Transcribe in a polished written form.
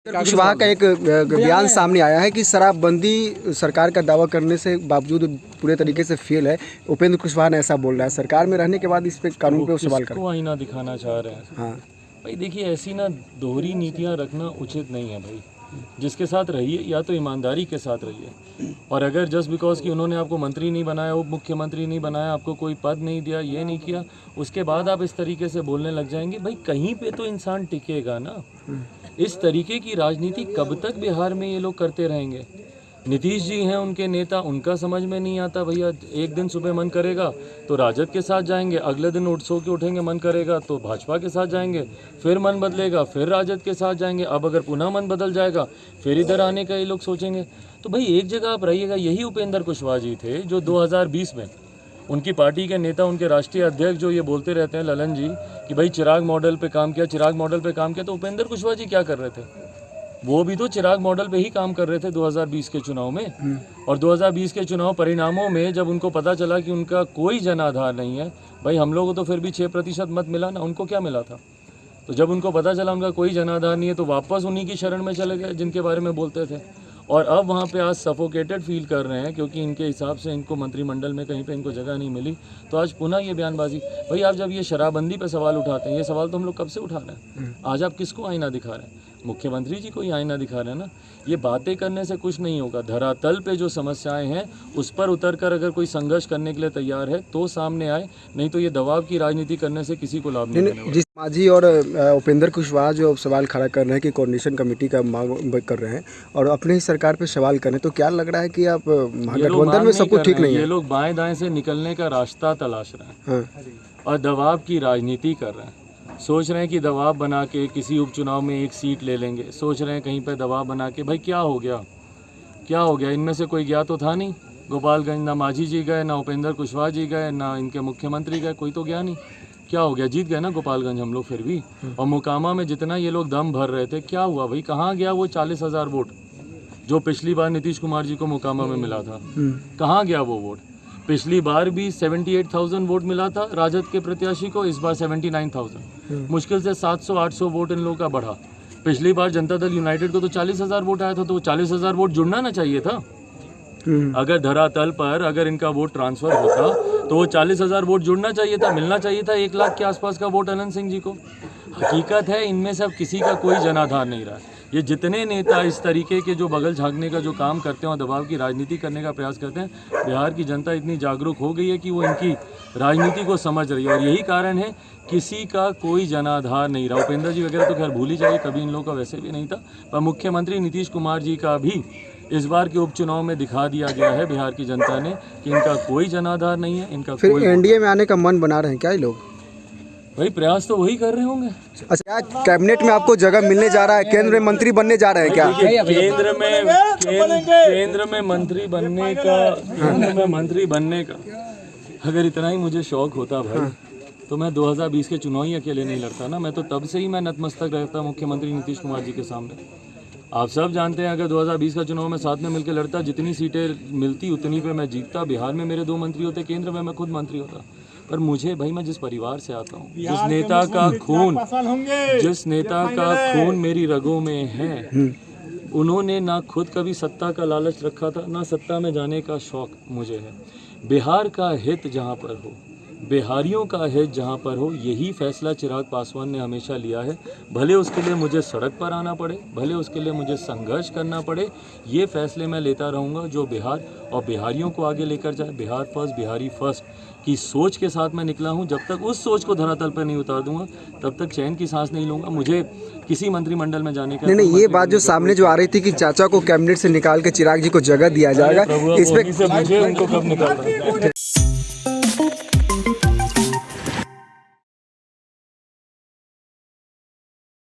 कुशवाहा का एक बयान सामने आया है कि शराबबंदी सरकार का दावा करने से बावजूद पूरे तरीके से फेल है। उपेंद्र कुशवाहा ने ऐसा बोल रहा है। सरकार में रहने के बाद इस पे कानून पे वो सवाल कर, आईना दिखाना चाह रहे हैं। हाँ भाई देखिए, ऐसी ना दोहरी नीतियां रखना उचित नहीं है भाई। जिसके साथ रहिए या तो ईमानदारी के साथ रहिए, और अगर जस्ट बिकॉज कि उन्होंने आपको मंत्री नहीं बनाया, उप मुख्यमंत्री नहीं बनाया, आपको कोई पद नहीं दिया, ये नहीं किया, उसके बाद आप इस तरीके से बोलने लग जाएंगे, भाई कहीं पे तो इंसान टिकेगा ना। इस तरीके की राजनीति कब तक बिहार में ये लोग करते रहेंगे? नीतीश जी हैं उनके नेता, उनका समझ में नहीं आता भैया। एक दिन सुबह मन करेगा तो राजद के साथ जाएंगे, अगले दिन सो के उठेंगे मन करेगा तो भाजपा के साथ जाएंगे, फिर मन बदलेगा फिर राजद के साथ जाएंगे, अब अगर पुनः मन बदल जाएगा फिर इधर आने का ये लोग सोचेंगे। तो भाई एक जगह आप रहिएगा। यही उपेंद्र कुशवाहा जी थे जो 2020 में उनकी पार्टी के नेता, उनके राष्ट्रीय अध्यक्ष जो ये बोलते रहते हैं ललन जी कि भाई चिराग मॉडल पे काम किया, चिराग मॉडल पे काम किया। तो उपेंद्र कुशवाहा जी क्या कर रहे थे? वो भी तो चिराग मॉडल पे ही काम कर रहे थे 2020 के चुनाव में। और 2020 के चुनाव परिणामों में जब उनको पता चला कि उनका कोई जनाधार नहीं है, भाई हम लोगों को तो फिर भी 6% मत मिला ना, उनको क्या मिला था? तो जब उनको पता चला उनका कोई जनाधार नहीं है तो वापस उन्हीं की शरण में चले गए जिनके बारे में बोलते थे। और अब वहाँ पे आज सफोकेटेड फील कर रहे हैं क्योंकि इनके हिसाब से इनको मंत्रिमंडल में कहीं पे इनको जगह नहीं मिली। तो आज पुनः ये बयानबाजी। भाई आप जब ये शराबबंदी पे सवाल उठाते हैं, ये सवाल तो हम लोग कब से उठा रहे हैं। आज आप किसको आईना दिखा रहे हैं? मुख्यमंत्री जी को ही आईना दिखा रहे हैं ना। ये बातें करने से कुछ नहीं होगा। धरातल पे जो समस्याएं हैं उस पर उतर कर अगर कोई संघर्ष करने के लिए तैयार है तो सामने आए, नहीं तो ये दबाव की राजनीति करने से किसी को लाभ नहीं। जिस मांझी और उपेंद्र कुशवाहा जो सवाल खड़ा कर रहे हैं कि कोऑर्डिनेशन कमेटी का मांग कर रहे हैं और अपने ही सरकार पे सवाल कर रहे हैं, तो क्या लग रहा है कि आप महागठबंधन में सब कुछ ठीक नहीं है? ये लोग बाएं दाएं से निकलने का रास्ता तलाश रहे हैं। हाँ। और दबाव की राजनीति कर रहे हैं। सोच रहे हैं कि दबाव बना के किसी उपचुनाव में एक सीट ले लेंगे, सोच रहे हैं कहीं पे दबाव बना के। भाई क्या हो गया? क्या हो गया? इनमें से कोई गया तो था नहीं गोपालगंज। ना मांझी जी गए, ना उपेंद्र कुशवाहा जी गए, ना इनके मुख्यमंत्री गए, कोई तो गया नहीं। क्या हो गया? जीत गए ना गोपालगंज हम लोग फिर भी। और मोकामा में जितना ये लोग दम भर रहे थे, क्या हुआ भाई? कहाँ गया वो 40,000 वोट जो पिछली बार नीतीश कुमार जी को मोकामा में मिला था? कहाँ गया वो वोट? पिछली बार भी 78,000 वोट मिला था राजद के प्रत्याशी को, इस बार 79,000। मुश्किल से 700-800 वोट इन लोगों का बढ़ा। पिछली बार जनता दल यूनाइटेड को तो 40,000 वोट आया था, तो 40,000 वोट जुड़ना ना चाहिए था। अगर धरातल पर अगर इनका वोट ट्रांसफर होता तो वो 40,000 वोट जुड़ना चाहिए था, मिलना चाहिए था 1 लाख के आसपास का वोट अनंत सिंह जी को। हकीकत है इनमें से अब किसी का कोई जनाधार नहीं रहा। ये जितने नेता इस तरीके के जो बगल झाँकने का जो काम करते हैं और दबाव की राजनीति करने का प्रयास करते हैं, बिहार की जनता इतनी जागरूक हो गई है कि वो इनकी राजनीति को समझ रही है। और यही कारण है किसी का कोई जनाधार नहीं रहा। उपेंद्र जी वगैरह तो खैर भूल ही जाइए, कभी इन लोगों का वैसे भी नहीं था। पर मुख्यमंत्री नीतीश कुमार जी का भी इस बार के उपचुनाव में दिखा दिया गया है बिहार की जनता ने कि इनका कोई जनाधार नहीं है। इनका फिर एनडीए में आने का मन बना रहे हैं क्या ये लोग? भाई प्रयास तो वही कर रहे होंगे। अच्छा, कैबिनेट में आपको जगह मिलने जा रहा है? केंद्र में मंत्री बनने जा रहे हैं क्या? केंद्र में मंत्री बनने का अगर इतना ही मुझे शौक होता भाई तो मैं 2020 के चुनाव ही अकेले नहीं लड़ता ना। मैं तो तब से ही मैं नतमस्तक रहता मुख्यमंत्री नीतीश कुमार जी के सामने। आप सब जानते हैं अगर 2020 का चुनाव में साथ में मिलकर लड़ता, जितनी सीटें मिलती उतनी पे मैं जीतता। बिहार में मेरे 2 मंत्री होते, केंद्र में मैं खुद मंत्री होता। पर मुझे भाई, मैं जिस परिवार से आता हूँ, जिस नेता का खून मेरी रगों में है, उन्होंने ना खुद कभी सत्ता का लालच रखा था, ना सत्ता में जाने का शौक मुझे है। बिहार का हित जहाँ पर हो, बिहारियों का हित जहाँ पर हो, यही फैसला चिराग पासवान ने हमेशा लिया है। भले उसके लिए मुझे सड़क पर आना पड़े, भले उसके लिए मुझे संघर्ष करना पड़े, ये फैसले मैं लेता रहूँगा जो बिहार और बिहारियों को आगे लेकर जाए। बिहार फर्स्ट, बिहारी फर्स्ट की सोच के साथ मैं निकला हूँ। जब तक उस सोच को धरातल पर नहीं उतार दूंगा तब तक चैन की सांस नहीं लूँगा। मुझे किसी मंत्रिमंडल में जाने का नहीं, ये बात जो सामने जो आ रही थी कि चाचा को कैबिनेट से निकाल के चिराग जी को जगह दिया जाएगा, इस पे मुझे उनको कब निकालना।